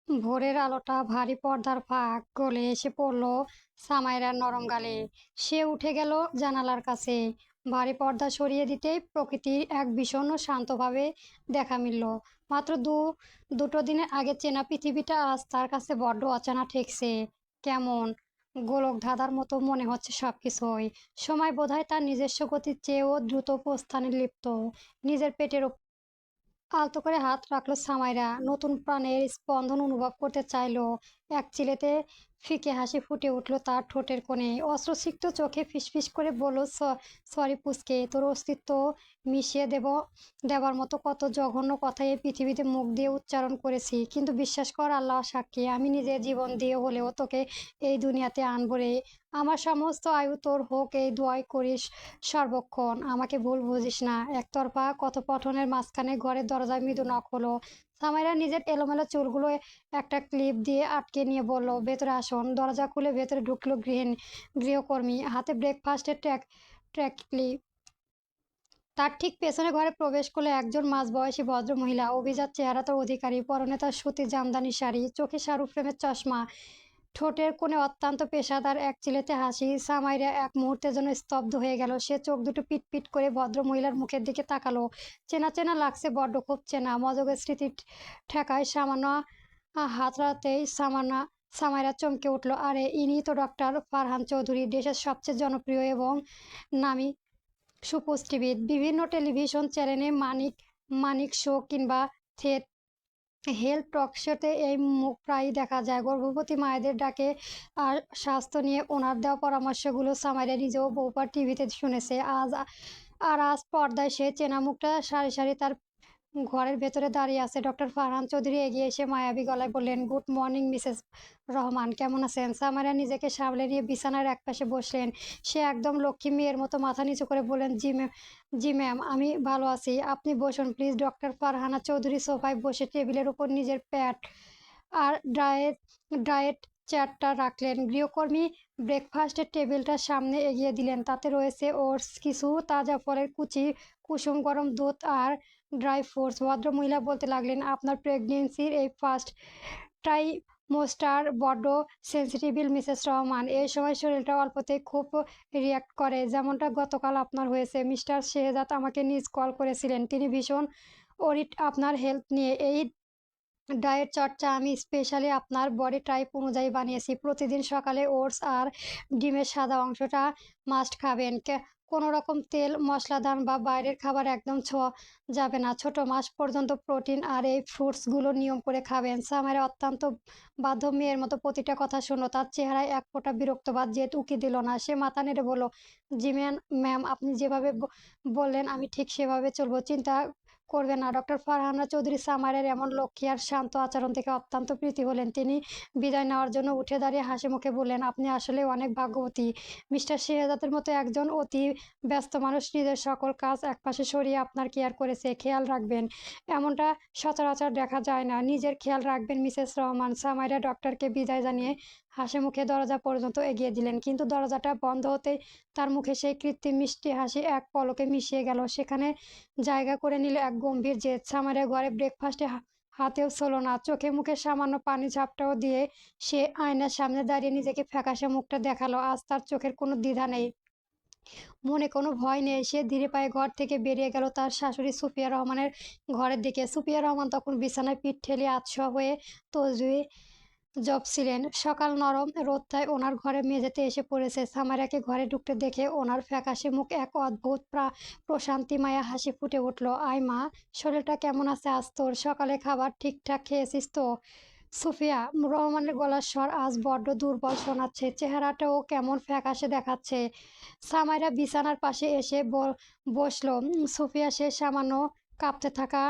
ভোরের আলোটা ভারী পর্দার ফাঁক গলে এসে পড়ল সামাইরার নরম গালে। সে উঠে গেল জানালার কাছে। ভারী পর্দা সরিয়ে দিতেই প্রকৃতির এক বিষণ্ণ শান্তভাবে দেখা মিলল। মাত্র দুটো দিনের আগে চেনা পৃথিবীটা আজ তার কাছে বড্ড অচেনা ঠেকছে। কেমন গোলক ধাঁধার মতো মনে হচ্ছে সবকিছুই। সময় বোধহয় তার নিজস্ব গতির চেয়েও দ্রুত প্রস্থানে লিপ্ত। নিজের পেটের আলতো করে হাত রাখলো সামাইরা। নতুন প্রাণের স্পন্দন অনুভব করতে চাইলো। এক চিলেতে ফিকে হাসি ফুটে উঠল তার ঠোঁটের কোণে। অশ্রুসিক্ত চোখে ফিসফিস করে বলল, সরি পুচকে, তোর অস্তিত্ব মিশিয়ে দেবার মতো কত জঘন্য কথা এই পৃথিবীতে মুখ দিয়ে উচ্চারণ করেছি, কিন্তু বিশ্বাস কর, আল্লাহ সাক্ষী, আমি নিজের জীবন দিয়ে হলেও তোকে এই দুনিয়াতে আনবো রে। আমার সমস্ত আয়ু তোর হোক, এই দোয়াই করিস সর্বক্ষণ। আমাকে ভুল বুঝিস না। একতরফা কথোপকথনের মাঝখানে ঘরের দরজায় মৃদু নক হলো। সামাইরা নিজের এলোমেলো চুলগুলো একটা ক্লিপ দিয়ে আটকে নিয়ে বলল, ভেতরে আসুন। দরজা খুলে ভেতরে ঢুকলো গৃহকর্মী, হাতে ব্রেকফাস্টের ট্র্যাকলি। তার ঠিক পেছনে ঘরে প্রবেশ করলে একজন মাঝবয়সী ভদ্রমহিলা। অভিজাত চেহারাতার অধিকারী, পরনে তার সুতির জামদানি শাড়ি, চোখে শাহরুখ ফ্রেমের চশমা, ঠোঁটের কোণে অত্যন্ত পেশাদার এক চিলেতে হাসি। সামাইরা এক মুহূর্তের জন্য স্তব্ধ হয়ে গেল। সে চোখ দুটো পিটপিট করে ভদ্রমহিলার মুখের দিকে তাকালো। চেনা চেনা লাগছে, বড্ড খুব চেনা। মজকের স্মৃতি ঠেকায় সামান্য হাতড়াতেই সামাইরা চমকে উঠল। আরে, ইনি তো ডক্টর ফারহান চৌধুরী, দেশের সবচেয়ে জনপ্রিয় এবং নামী সুপুষ্টিবিদ। বিভিন্ন টেলিভিশন চ্যানেলে মানিক মানিক শো কিংবা থেট হেলথ টক শোতে এই মুখ প্রায়ই দেখা যায়। গর্ভবতী মায়েদের ডাকে আর স্বাস্থ্য নিয়ে ওনার দেওয়া পরামর্শগুলো সামাইরা নিজেও বহুবার টিভিতে শুনেছে। আজ পর্দায় সে চেনা মুখটা সারি সারি তার ঘরের ভেতরে দাঁড়িয়ে আছে। ডক্টর ফারহান চৌধুরী এগিয়ে এসে মায়াবী গলায় বললেন, গুড মর্নিং মিসেস রহমান, কেমন আছেন? সামাইরা নিজেকে সামলে নিয়ে বিছানার একপাশে বসলেন। সে একদম লক্ষ্মী মেয়ের মতো মাথা নিচু করে বললেন, জি ম্যাম, আমি ভালো আছি। আপনি বসুন প্লিজ। ডক্টর ফারহানা চৌধুরী সোফায় বসে টেবিলের উপর নিজের প্যাড আর ডায়েট চার্টটা রাখলেন। গৃহকর্মী ব্রেকফাস্টের টেবিলটা সামনে এগিয়ে দিলেন। তাতে রয়েছে ওটস, কিছু তাজা ফলের কুচি, কুসুম গরম দুধ আর ড্রাই ফ্রুটস। ভদ্রমহিলা বলতে লাগলেন, আপনার প্রেগনেন্সির এই ফার্স্ট ট্রাইমোস্টার বড্ড সেন্সিটিভ মিসেস রহমান। এই সময় শরীরটা অল্পতেই খুব রিয়াক্ট করে, যেমনটা গতকাল আপনার হয়েছে। মিস্টার শেহজাদ আমাকে নিজ কল করেছিলেন। তিনি ভীষণ ওরিড আপনার হেলথ নিয়ে। এই ডায়েট চার্টটা আমি স্পেশালি আপনার বডি টাইপ অনুযায়ী বানিয়েছি। প্রতিদিন সকালে ওটস আর ডিমের সাদা অংশটা মাস্ট খাবেন। কোনো রকম তেল মশলাদার বা বাইরের খাবার একদম ছোঁয়া যাবে না। ছোট মাস পর্যন্ত প্রোটিন আর এই ফ্রুটসগুলো নিয়ম করে খাবেন। সামাইরা অত্যন্ত বাধ্য মেয়ের মতো প্রতিটা কথা শুনল। তার চেহারায় এক ফোঁটা বিরক্তবাদ জেদ উকি দিল না। সে মাথা নেড়ে বলল, জি ম্যাম, আপনি যেভাবে বললেন আমি ঠিক সেভাবে চলবো, চিন্তা করবেন না। ডক্টর ফারহানা চৌধুরী সামাইরের এমন লক্ষ্মী আর শান্ত আচরণ থেকে অত্যন্ত প্রীতি হলেন। তিনি বিদায় নেওয়ার জন্য উঠে দাঁড়িয়ে হাসি মুখে বললেন, আপনি আসলে অনেক ভাগ্যবতী। মিস্টার শেহজাদের মতো একজন অতি ব্যস্ত মানুষ নিজের সকল কাজ একপাশে সরিয়ে আপনার কেয়ার করেছে। খেয়াল রাখবেন, এমনটা সচরাচর দেখা যায় না। নিজের খেয়াল রাখবেন মিসেস রহমান। সামাইরা ডক্টরকে বিদায় জানিয়ে হাসি মুখে দরজা পর্যন্ত এগিয়ে দিলেন, কিন্তু দরজাটা বন্ধ হতেই তার মুখে সেই কৃত্রিম মিষ্টি হাসি এক পলকে মিশিয়ে গেল। সেখানে জায়গা করে নিল এক গম্ভীর জেদ। সামাইরা ঘরে ব্রেকফাস্টে হাতেও ছিল না। চোখে মুখে সামান্য পানি ঝাপটাও দিয়ে সে আয়নার সামনে দাঁড়িয়ে নিজেকে ফ্যাকাশে মুখটা দেখালো। আজ তার চোখের কোনো দ্বিধা নেই, মনে কোনো ভয় নেই। সে ধীরে পায়ে ঘর থেকে বেরিয়ে গেল তার শাশুড়ি সুফিয়া রহমানের ঘরের দিকে। সুফিয়া রহমান তখন বিছানায় পিঠ ঠেলিয়ে আতশোয়া হয়ে তসবিহ জপছিলেন। সকাল নরম রোদটায় ওনার ঘরে মেঝেতে এসে পড়েছে। সামাইরাকে ঘরে ঢুকতে দেখে ওনার ফ্যাকাশে মুখ এক অদ্ভুত প্রশান্তিমায়া হাসি ফুটে উঠল। আয় মা, শরীরটা কেমন আছে আজ তোর? সকালে খাবার ঠিকঠাক খেয়েছিস তো? সুফিয়া রহমানের গলার স্বর আজ বড্ড দুর্বল শোনাচ্ছে, চেহারাটাও কেমন ফ্যাকাশে দেখাচ্ছে। সামাইরা বিছানার পাশে এসে বসলো। সুফিয়া সে সামান্য কাঁপতে থাকা,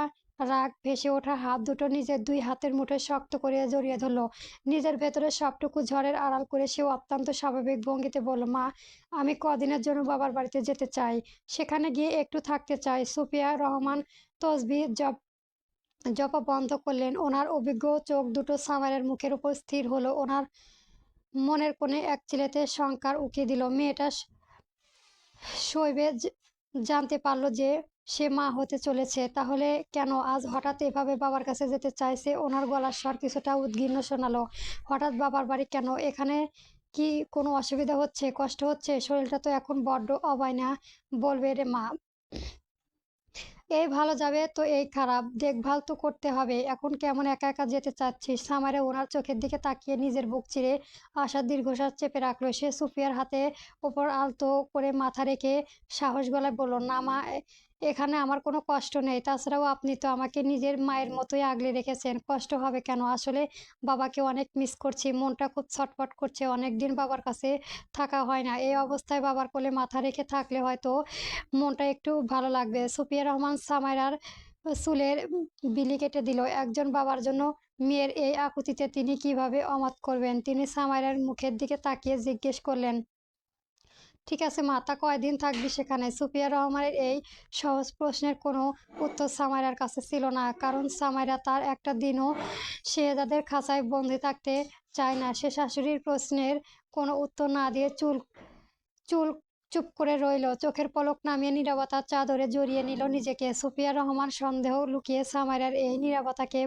রাগ ভেসে ওঠা হাত দুটো নিজের দুই হাতের মুঠোয় শক্ত করে জড়িয়ে ধরল। নিজের ভেতরে সবটুকু ঝড়ের আড়াল করে সে অত্যন্ত স্বাভাবিক ভঙ্গিতে বলল, মা, আমি কদিনের জন্য বাবার বাড়িতে যেতে চাই। সেখানে গিয়ে একটু থাকতে চাই। সুফিয়া রহমান তসবিহ জপা বন্ধ করলেন। ওনার অভিজ্ঞ চোখ দুটো সামাইরের মুখের উপর স্থির হলো। ওনার মনের কোণে এক চিলেতে শঙ্কার উকি দিল। মেয়েটা শৈবে জানতে পারল যে সে মা হতে চলেছে। তাহলে কেন আজ হঠাৎ এভাবে বাবার কাছে যেতে চাইছে? ওনার গলার স্বর কিছুটা উদ্বিগ্ন শোনালো। হঠাৎ বাবার বাড়ি কেন? এখানে কি কোনো অসুবিধা হচ্ছে? কষ্ট হচ্ছে? শরীরটা তো এখন বড্ড অবায়না বলবে রে মা। এই ভালো যাবে তো এই খারাপ, দেখভাল তো করতে হবে। এখন কেমন একা একা যেতে চাচ্ছিস? সামারে ওনার চোখের দিকে তাকিয়ে নিজের বুক চিরে আশার দীর্ঘশ্বাস চেপে রাখলো। সে সুফিয়ার হাতে ওপর আলতো করে মাথা রেখে সাহস গলায় বলল, না মা, এখানে আমার কোনো কষ্ট নেই। তাছাড়াও আপনি তো আমাকে নিজের মায়ের মতোই আগলে রেখেছেন। কষ্ট হবে কেন? আসলে বাবাকে অনেক মিস করছি। মনটা খুব ছটফট করছে। অনেকদিন বাবার কাছে থাকা হয় না। এই অবস্থায় বাবার কোলে মাথা রেখে থাকলে হয়তো মনটা একটু ভালো লাগবে। সুফিয়া রহমান সামাইরার চুলের বিলি কেটে দিল। একজন বাবার জন্য মেয়ের এই আকুতিতে তিনি কিভাবে অমত করবেন? তিনি সামাইরার মুখের দিকে তাকিয়ে জিজ্ঞেস করলেন, ঠিক আছে মা, তা কয়দিন থাকবি সেখানে? সুফিয়া রহমানের এই সহজ প্রশ্নের কোনো উত্তর সামাইরার কাছে ছিল না, কারণ সামাইরা তার একটা দিনও শেহজাদের খাঁচায় বন্দি থাকতে চায় না। সে শাশুড়ির প্রশ্নের কোনো উত্তর না দিয়ে চুল চুল চুপ করে রইল। চোখের পলক নামিয়ে নীরবতার চাদরে জড়িয়ে নিল নিজেকে। সুফিয়া রহমান সন্দেহ লুকিয়ে সামাইরার এই নীরবতাকে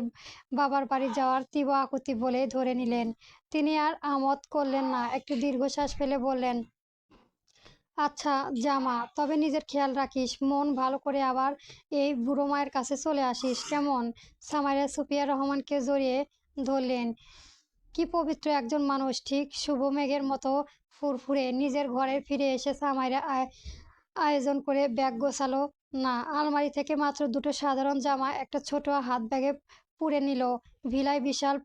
বাবার বাড়ি যাওয়ার তীব্র আকুতি বলে ধরে নিলেন। তিনি আর আমত করলেন না। একটু দীর্ঘশ্বাস ফেলে বললেন, আচ্ছা জামা, তবে নিজের খেয়াল রাখিস। মন ভালো করে আবার এই বুড়ো মায়ের কাছে চলে আসিস, কেমন? সামাইরা সুফিয়া রহমানকে জড়িয়ে ধরলেন। কি পবিত্র একজন মানুষ, ঠিক শুভ মেঘের মতো ফুরফুরে। নিজের ঘরে ফিরে এসে সামাইরা আয়োজন করে ব্যাগ গোছালো না। আলমারি থেকে মাত্র দুটো সাধারণ জামা একটা ছোট হাত ব্যাগে পুরে নিল। ভিলায় বিশাল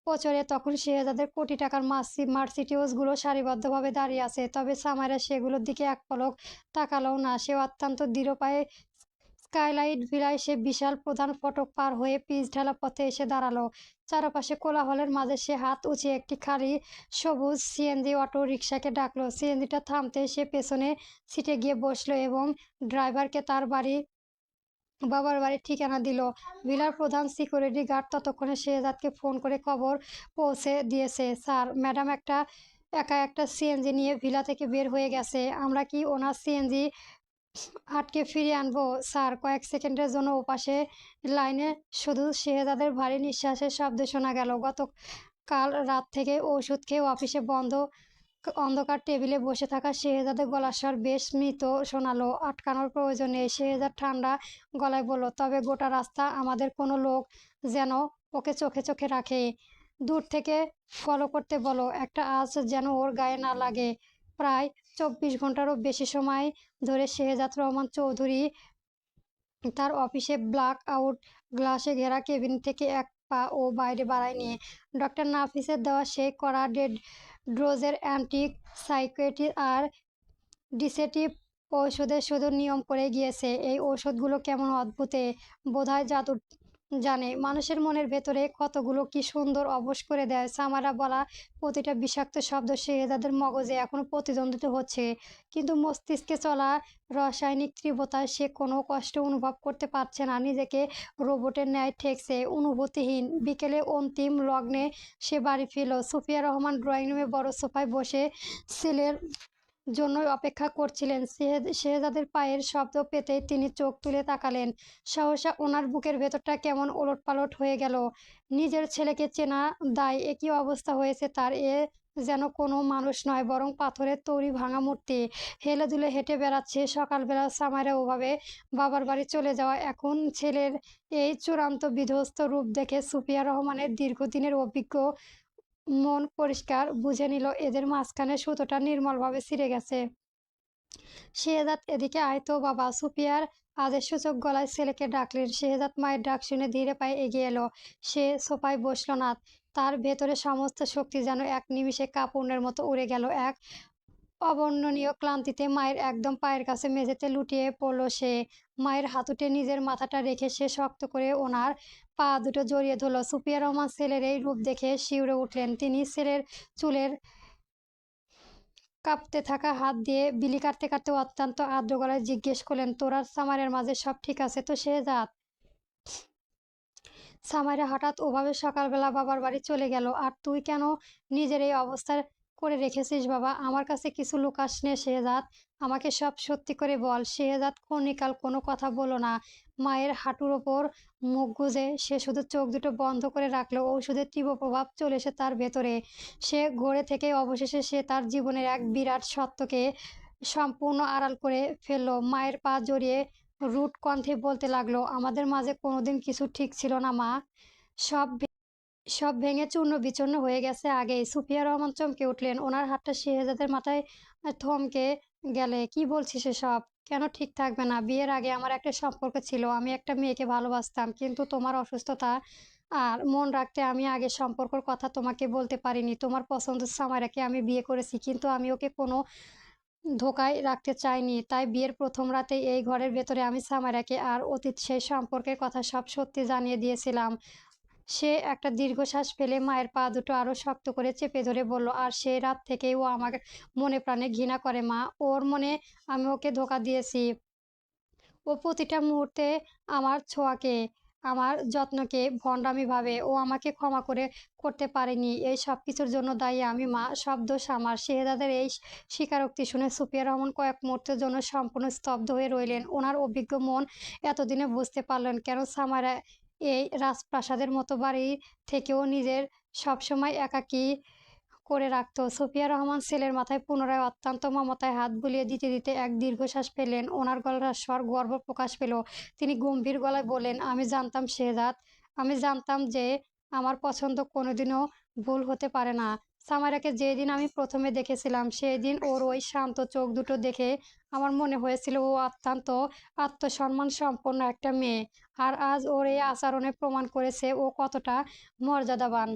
পচরে তখন শেহজাদের কোটি টাকার মার্সিডিজগুলো সারিবদ্ধভাবে দাঁড়িয়ে আছে। তবে সামাইরা সেগুলোর দিকে এক পলক তাকালোও না। সে অত্যন্ত দৃঢ় পায়ে স্কাইলাইট ভিলায় সে বিশাল প্রধান ফটক পার হয়ে পিচ ঢালা পথে এসে দাঁড়ালো। চারপাশে কোলাহলের মাঝে সে হাত উঁচিয়ে একটি খালি সবুজ সিএনজি অটো রিকশাকে ডাকলো। সিএনজিটা থামতে সে পেছনে সিটে গিয়ে বসলো এবং ড্রাইভারকে তার বাবার বাড়ির ঠিকানা দিল। ভিলার প্রধান সিকিউরিটি গার্ড ততক্ষণে শেহজাদকে ফোন করে খবর পৌঁছে দিয়েছে, স্যার, ম্যাডাম একা একটা সিএনজি নিয়ে ভিলা থেকে বের হয়ে গেছে। আমরা কি ওনার সিএনজি আটকে ফিরিয়ে আনবো? স্যার, কয়েক সেকেন্ডের জন্য ওপাশে লাইনে শুধু শেহজাদের ভারী নিঃশ্বাসের শব্দ শোনা গেল। গতকাল রাত থেকে ওষুধ খেয়ে অফিসে অন্ধকার টেবিলে বসে থাকা শেহজাদের গলার স্বর বেশ মৃত শোনালো। আটকানোর প্রয়োজন নেই, শেহজাদ ঠান্ডা গলায় বলল, তবে গোটা রাস্তা আমাদের কোনো লোক যেন ওকে চোখে চোখে রাখে। দূর থেকে ফলো করতে বলো, একটা আঁচ যেন ওর গায়ে না লাগে। প্রায় 24 ঘন্টারও বেশি সময় ধরে শেহজাদ রহমান চৌধুরী তার অফিসে ব্ল্যাক আউট গ্লাসে ঘেরা কেবিন থেকে এক পা ও বাইরে বাড়ায়নি। ডক্টর নাফিসের দেওয়া সেই কড়া ডোজের অ্যান্টি সাইকোটিক আর ডিসেটিভ ঔষধের শুধু নিয়ম করে গিয়েছে। এই ঔষধগুলো কেমন অদ্ভুতে বোধহয় জাদু জানে। মানুষের মনের ভেতরে কতগুলো কি সুন্দর অবশ করে দেয়। সামারা বলা প্রতিটা বিষাক্ত শব্দ শেহজাদের মগজে এখনো প্রতিদ্বন্দ্বিত হচ্ছে, কিন্তু মস্তিষ্কে চলা রাসায়নিক তীব্রতায় সে কোনো কষ্ট অনুভব করতে পারছে না। নিজেকে রোবটের ন্যায় ঠেকছে, অনুভূতিহীন। বিকেলে অন্তিম লগ্নে সে বাড়ি ফিরল। সুফিয়া রহমান ড্রয়িং রুমে বড় সোফায় বসে ছেলের জন্যই অপেক্ষা করছিলেন। শেহজাদের পায়ের শব্দ পেতেই তিনি চোখ তুলে তাকালেন। সহসা ওনার বুকের ভেতরটা কেমন ওলটপালট হয়ে গেল। নিজের ছেলেকে চেনা দায়। একই অবস্থা হয়েছে তার। এ যেন কোনো মানুষ নয়, বরং পাথরের তৈরি ভাঙা মূর্তি। হেলে দুলে হেঁটে বেড়াচ্ছে। সকালবেলা সামাইরা ওভাবে বাবার বাড়ি চলে যাওয়া, এখন ছেলের এই চূড়ান্ত বিধ্বস্ত রূপ দেখে সুফিয়া রহমানের দীর্ঘদিনের অভিজ্ঞ মন পরিষ্কার বুঝে নিল, এদের মাঝখানে সুতোটা নির্মলভাবে ছিঁড়ে গেছে। শেহজাদ, এদিকে আয় তো বাবা। সুফিয়ার আদেশসূচক গলায় ছেলেকে ডাকলেন। শেহজাদ মায়ের ডাক শুনে ধীরে পায়ে এগিয়ে এলো। সে সোফায় বসল না। তার ভেতরে সমস্ত শক্তি যেন এক নিমিষে কাঁপুনের মতো উড়ে গেল। এক অবর্ণনীয় ক্লান্তিতে মায়ের একদম পায়ের কাছে মেঝেতে লুটিয়ে পড়ল সে। মায়ের হাঁটুতে নিজের মাথাটা রেখে সে শক্ত করে ওনার পা দুটো জড়িয়ে ধরল। সুফিয়া রহমান ছেলের এই রূপ দেখে শিউরে উঠলেন। তিনি ছেলের চুলের কাঁপতে থাকা হাত দিয়ে বিলি কাটতে কাটতে অত্যন্ত আর্দ্র গলায় জিজ্ঞেস করলেন, তোর আর সামারের মাঝে সব ঠিক আছে তো শেহজাদ? সামাইরা হঠাৎ ওভাবে সকালবেলা বাবার বাড়ি চলে গেল, আর তুই কেন নিজের এই অবস্থার করে রেখেছিস বাবা? আমার কাছে কিছু লুকাস নে শেহজাদ। আমাকে সব সত্যি করে বল। শেহজাদ ক্ষণিকাল কোনো কথা বলল না। মায়ের হাঁটুর ওপর মুখ গুজে সে শুধু চোখ দুটো বন্ধ করে রাখলো। ঔষধের তীব্র প্রভাব চলেছে তার ভেতরে। সে গড়ে থেকে অবশেষে সে তার জীবনের এক বিরাট সত্যকে সম্পূর্ণ আড়াল করে ফেলল। মায়ের পা জড়িয়ে রুট কণ্ঠে বলতে লাগলো, আমাদের মাঝে কোনোদিন কিছু ঠিক ছিল না মা। সব সব ভেঙে চূর্ণ-বিচূর্ণ হয়ে গেছে আগেই। সুফিয়া রহমান চমকে উঠলেন। ওনার হাতটা শেহজাদের মাথায় থমকে গেলে। কি বলছিস এসব? কেন ঠিক থাকবে না? বিয়ের আগে আমার একটা সম্পর্ক ছিল। আমি একটা মেয়েকে ভালোবাসতাম। কিন্তু তোমার অসুস্থতা আর মন রাখতে আমি আগের সম্পর্কের কথা তোমাকে বলতে পারিনি। তোমার পছন্দের সামাইরাকে আমি বিয়ে করেছি। কিন্তু আমি ওকে কোনো ধোঁকায় রাখতে চাইনি। তাই বিয়ের প্রথম রাতেই এই ঘরের ভেতরে আমি সামাইরাকে আর অতীত সেই সম্পর্কের কথা সব সত্যি জানিয়ে দিয়েছিলাম। সে একটা দীর্ঘশ্বাস ফেলে মায়ের পা দুটো আরো শক্ত করে চেপে ধরে বলল, আর সেই রাত থেকেই ও আমার মনে প্রাণে ঘৃণা করে মা। ওর মনে আমি ওকে ধোঁকা দিয়েছি। ও প্রতিটা মুহূর্তে আমার ছোঁয়াকে, আমার যত্নকে ভণ্ডামি ভাবে। ও আমাকে ক্ষমা করতে পারেনি। এই সব কিছুর জন্য দায়ী আমি মা। সব দোষ আমার। শেহজাদের এই স্বীকারোক্তি শুনে সুফিয়া রহমান কয়েক মুহূর্তের জন্য সম্পূর্ণ স্তব্ধ হয়ে রইলেন। ওনার অভিজ্ঞ মন এতদিনে বুঝতে পারলেন কেন সামারা এই রাজপ্রাসাদের মতো বাড়ি থেকেও নিজের সবসময় একাকী করে রাখত। সুফিয়া রহমান ছেলের মাথায় পুনরায় অত্যন্ত মমতায় হাত বুলিয়ে দিতে দিতে এক দীর্ঘশ্বাস ফেললেন। ওনার গলার স্বর গর্ব প্রকাশ পেল। তিনি গম্ভীর গলায় বললেন, আমি জানতাম শেহজাদ, আমি জানতাম যে আমার পছন্দ কোনোদিনও ভুল হতে পারে না। সামাইরাকে যেদিন আমি প্রথমে দেখেছিলাম সেই দিন ওর ওই শান্ত চোখ দুটো দেখে আমার মনে হয়েছিল ও অত্যন্ত আত্মসম্মান সম্পন্ন একটা মেয়ে। আর আজ ওর এই আচরণে প্রমাণ করেছে ও কতটা মর্যাদাবান।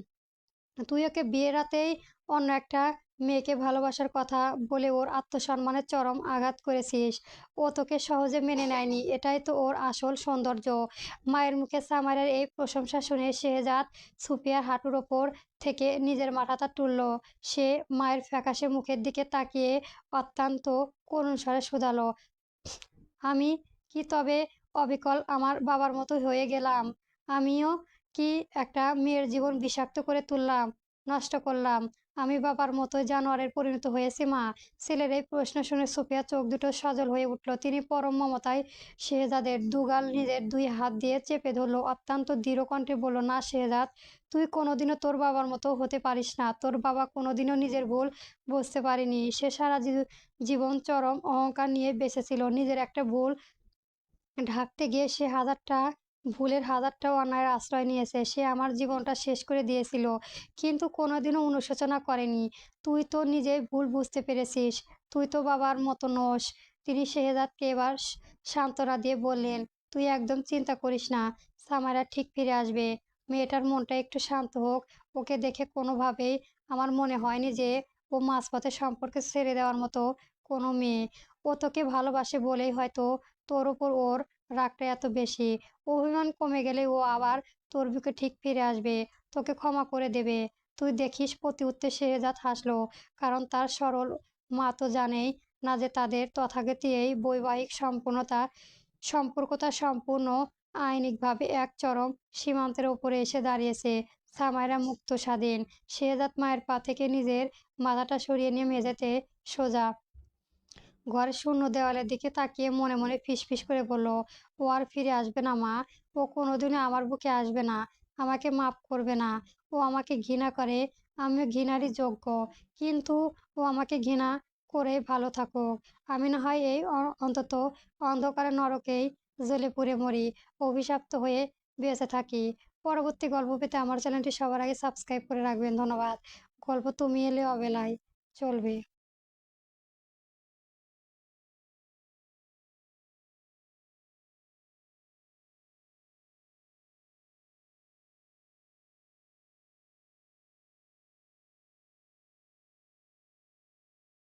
তুই ওকে বিয়ের রাতেই অন্য একটা মেয়েকে ভালোবাসার কথা বলে ওর আত্মসম্মানের চরম আঘাত করেছিস। ও তোকে সহজে মেনে নেয়নি। এটাই তো ওর আসল সৌন্দর্য। মায়ের মুখে সামারের এই প্রশংসা শুনে শেহজাদ সুফিয়ার হাঁটুর ওপর থেকে নিজের মাথাটা তুলল। সে মায়ের ফ্যাকাশে মুখের দিকে তাকিয়ে অত্যন্ত করুণ স্বরে শুধালো, আমি কি তবে অবিকল আমার বাবার মতো হয়ে গেলাম? আমিও কি একটা মেয়ের জীবন বিষাক্ত করে তুললাম, নষ্ট করলাম? আমি বাবার মতোই জানোয়ারের পরিণত হয়েছি মা? ছেলের এই প্রশ্ন শুনে সুফিয়া চোখ দুটো সজল হয়ে উঠল। তিনি পরম মমতায় শেহজাদের দুগাল নিজের দুই হাত দিয়ে চেপে ধরলো। অত্যন্ত দৃঢ় কণ্ঠে বলল, না শেহজাদ, তুই কোনোদিনও তোর বাবার মতো হতে পারিস না। তোর বাবা কোনোদিনও নিজের ভুল বুঝতে পারেনি। সে সারা জীবন চরম অহংকার নিয়ে বেঁচেছিল। নিজের একটা ভুল ঢাকতে গিয়ে সে হাজারটা অন্যায়ের আশ্রয় নিয়েছে। সে আমার জীবনটা শেষ করে দিয়েছিল, কিন্তু কোনোদিনও অনুশোচনা করেনি। তুই তো নিজেই ভুল বুঝতে পেরেছিস। তুই তো বাবার মতো নোস। তিনি শেহজাদকে এবার সান্ত্বনা দিয়ে বললেন, তুই একদম চিন্তা করিস না, সামাইরা ঠিক ফিরে আসবে। মেয়েটার মনটা একটু শান্ত হোক। ওকে দেখে কোনোভাবেই আমার মনে হয়নি যে ও মাঝপথে সম্পর্ক ছেড়ে দেওয়ার মতো কোনো মেয়ে। ও তোকে ভালোবাসে বলেই হয়তো তোর ওপর ওর রাগটা এত বেশি। অভিমান কমে গেলে ও আবার তোর বুকে ঠিক ফিরে আসবে, তোকে ক্ষমা করে দেবে। তুই দেখিস। প্রতি উত্তরে শেহজাদ হাসলো, কারণ তার সরল মা তো জানেই না যে তাদের তথাগত এই বৈবাহিক সম্পর্কটা সম্পূর্ণ আইনিকভাবে এক চরম সীমান্তের উপরে এসে দাঁড়িয়েছে। সামাইরা মুক্ত স্বাধীন। শেহজাদ মায়ের পা থেকে নিজের মাথাটা সরিয়ে নিয়ে মেঝেতে সোজা ঘরের শূন্য দেওয়ালের দিকে তাকিয়ে মনে মনে ফিসফিস করে বলল, ও আর ফিরে আসবে না মা। ও কোনোদিনও আমার বুকে আসবে না। আমাকে মাফ করবে না। ও আমাকে ঘৃণা করে। আমিও ঘৃণারই যোগ্য। কিন্তু ও আমাকে ঘৃণা করে ভালো থাকুক। আমি না হয় এই অন্তত অন্ধকারে নরকেই জ্বলে পুড়ে মরি, অভিশপ্ত হয়ে বেঁচে থাকি। পরবর্তী গল্প পেতে আমার চ্যানেলটি সবার আগে সাবস্ক্রাইব করে রাখবেন। ধন্যবাদ। গল্প তুমি এলে অবেলায় চলবে।